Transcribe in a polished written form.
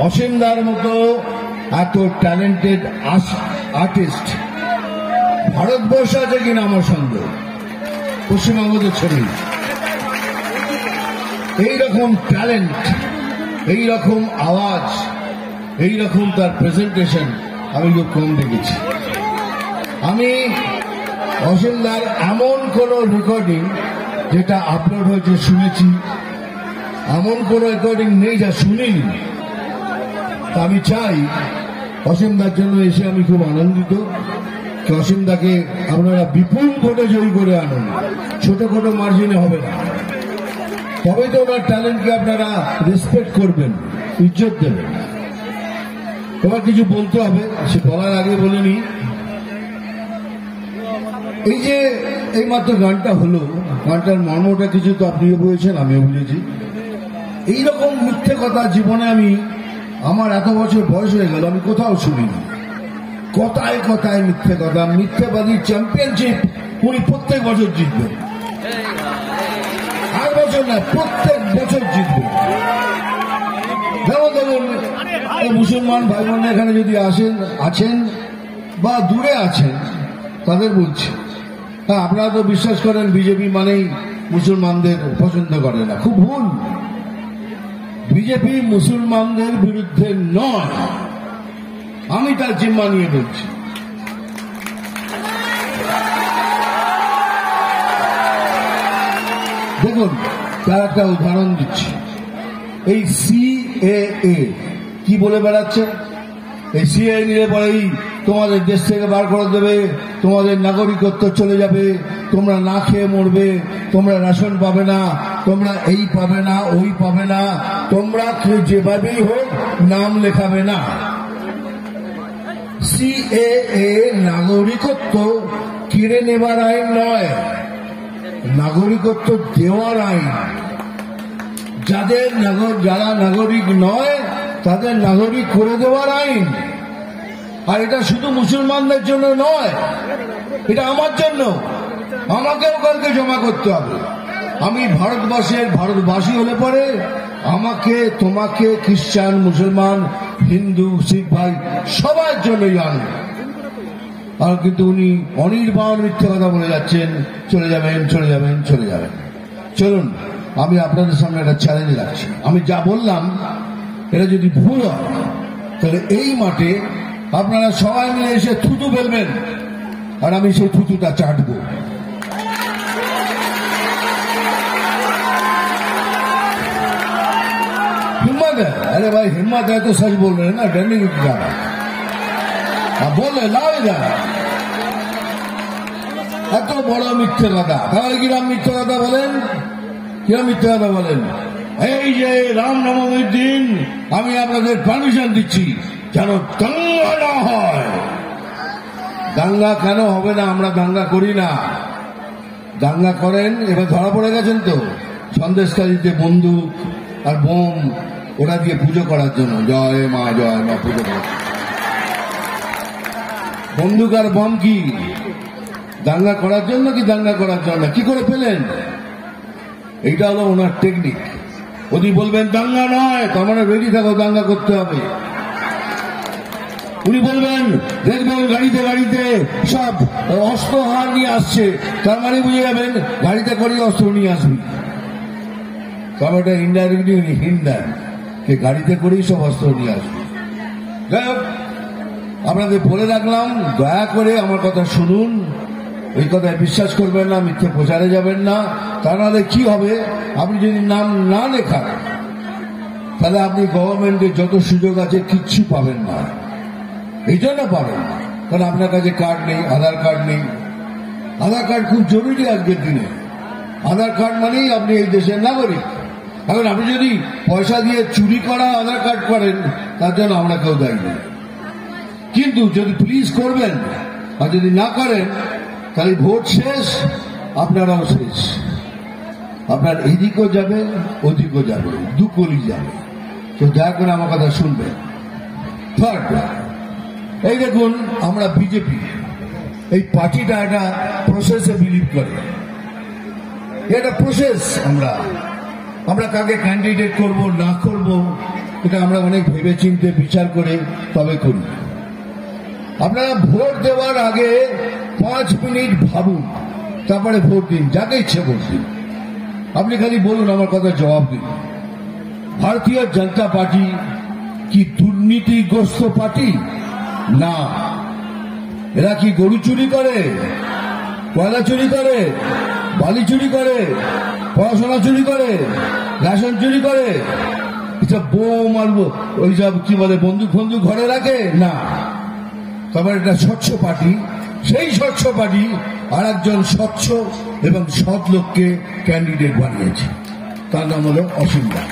অসীমদার মতো এত talented artist Bharatvarsha আছে কিনা আমার সন্দেহ, পশ্চিমবঙ্গ ছবি এইরকম ট্যালেন্ট, এইরকম আওয়াজ, এইরকম তার প্রেজেন্টেশন আমি খুব কম দেখেছি। আমি অসীমদার এমন কোন রেকর্ডিং যেটা আপলোড হয়েছে শুনেছি, এমন কোন রেকর্ডিং নেই যা শুনিনি। আমি চাই অসীমদার জন্য এসে আমি খুব আনন্দিত। অসীমদাকে আপনারা বিপুল ভোটে জয়ী করে আনুন, ছোটখাটো মার্জিনে হবে না। তবেই তো ওনার ট্যালেন্টকে আপনারা রেসপেক্ট করবেন, ইজ্জত দেবেন। এবার কিছু বলতে হবে, সে বলার আগে বলিনি, এই যে এইমাত্র গানটা হলো, গানটার মর্মটা কিছু তো আপনিও বলেছেন, আমিও বুঝেছি। এইরকম মিথ্যে কথা জীবনে আমি, আমার এত বছর বয়স হয়ে গেল, আমি কোথাও শুনিনি। কথায় কথায় মিথ্যে কথা, মিথ্যেবাদী চ্যাম্পিয়নশিপ উনি প্রত্যেক বছর জিতবেন, আর বছর না, প্রত্যেক বছর জিতবেন। যেমন ধরুন মুসলমান ভাই বোন এখানে যদি আছেন বা দূরে আছেন, তাদের বলছি, হ্যাঁ আপনারা তো বিশ্বাস করেন বিজেপি মানেই মুসলমানদের পছন্দ করে না, খুব ভুল। বিজেপি মুসলমানদের বিরুদ্ধে নয়, আমি তার জিম্মা নিয়ে বলছি। দেখুন তার একটা উদাহরণ দিচ্ছি, এই সিএএ কি বলে বেড়াচ্ছে, এই সিএএ নিলে পরেই তোমাদের দেশ থেকে বার করে দেবে, তোমাদের নাগরিকত্ব চলে যাবে, তোমরা না খেয়ে মরবে, তোমরা রেশন পাবে না, তোমরা এই পাবে না, ওই পাবে না, তোমরা যেভাবেই হোক নাম লেখাবে না। সিএএ নাগরিকত্ব কেড়ে নেবার আইন নয়, নাগরিকত্ব দেওয়ার আইন। যারা নাগরিক নয় তাদের নাগরিক করে দেওয়ার আইন। আর এটা শুধু মুসলমানদের জন্য নয়, এটা আমার জন্য, আমাকেও কালকে জমা করতে হবে। আমি ভারতবাসী হলে পরে আমাকে, তোমাকে, খ্রিস্টান, মুসলমান, হিন্দু, শিখ ভাই সবার জন্যই আনবে। আর কিন্তু উনি অনির্বাণ মিথ্যে কথা বলে যাচ্ছেন, চলে যাবেন চলে যাবেন চলে যাবেন। চলুন আমি আপনাদের সামনে একটা চ্যালেঞ্জ রাখছি, আমি যা বললাম এটা যদি ভুল হয় তাহলে এই মাঠে আপনারা সবাই মিলে এসে থুতু ফেলবেন, আর আমি সেই থুতুটা চাটবো। हिम्मत है, अरे भाई हिम्मत है तो सच बोल रहे हैं ना, डरने की क्या बात। अब बोले लाओ इधर, এত বড় মিথ্যে কথা। তাহলে কিরাম মিথ্যে কথা বলেন, কিরাম মিথ্যে কথা বলেন, এই যে রামনবমীর দিন আমি আপনাদের পারমিশন দিচ্ছি যেন দাঙ্গা না হয়। দাঙ্গা কেন হবে না? আমরা দাঙ্গা করি না। দাঙ্গা করেন, এবার ধরা পড়ে গেছেন তো, সন্দেশকারীতে বন্দুক আর বোম ওটা দিয়ে পুজো করার জন্য, জয় মা পুজো করার। বন্দুক আর বোম কি দাঙ্গা করার জন্য কি দাঙ্গা করার জন্য? কি করে পেলেন? এইটা হলো ওনার টেকনিক। উনি বলবেন দাঙ্গা নয়, তার মানে রেডি থাকো, দাঙ্গা করতে হবে। উনি বলবেন দেখবেন গাড়িতে গাড়িতে সব অস্ত্র হার নিয়ে আসছে, তার মানে বুঝে যাবেন গাড়িতে করে অস্ত্র নিয়ে আসবি। তবে এটা ইনডাইরেক্টলি উনি হিন্ট দেন যে গাড়িতে করেই সব অস্ত্র নিয়ে আসবে। যাই হোক, আপনাদের বলে রাখলাম, দয়া করে আমার কথা শুনুন, এই কথায় বিশ্বাস করবেন না, মিথ্যে প্রচারে যাবেন না। তা নাহলে কি হবে, আপনি যদি নাম না লেখান তাহলে আপনি গভর্নমেন্টের যত সুযোগ আছে কিচ্ছু পাবেন না। এই জন্য পাবেন না কারণ আপনার কাছে কার্ড নেই, আধার কার্ড নেই। আধার কার্ড খুব জরুরি আজকের দিনে। আধার কার্ড মানেই আপনি এই দেশের নাগরিক। এখন আপনি যদি পয়সা দিয়ে চুরি করা আধার কার্ড করেন তার জন্য আমরা কেউ দায়ী নেই, কিন্তু যদি প্লিজ করবেন, আর যদি না করেন তাহলে ভোট শেষ, আপনারাও শেষ। আপনার এদিকও যাবে ওদিকও যাবে, দুকলি যাবে। তো দয়া করে আমার কথা শুনবেন। থার্ড, এই দেখুন আমরা বিজেপি এই পার্টিটা একটা প্রসেসে বিলিভ করে, এটা প্রসেস। আমরা কাকে ক্যান্ডিডেট করব না করব এটা আমরা অনেক ভেবে চিন্তে বিচার করে তবে করি। আপনারা ভোট দেওয়ার আগে 5 মিনিট ভাবুন, তারপরে ভোট দিন, যাকে ইচ্ছে ভোট দিন। আপনি খালি বলুন, আমার কথা জবাব দিন। ভারতীয় জনতা পার্টি কি দুর্নীতিগ্রস্ত পার্টি? না। এরা কি গরু চুরি করে, কয়লা চুরি করে, বালি চুরি করে, পড়াশোনা চুরি করে, রেশন চুরি করে, এসব বোম আর ওইসব কি বলে বন্দুক ফন্দুক ঘরে রাখে? না। তবে এটা স্বচ্ছ পার্টি। সেই স্বচ্ছ পার্টি আর একজন স্বচ্ছ এবং সৎ লোককে ক্যান্ডিডেট বানিয়েছে, তার নাম হলো অসীম রায়।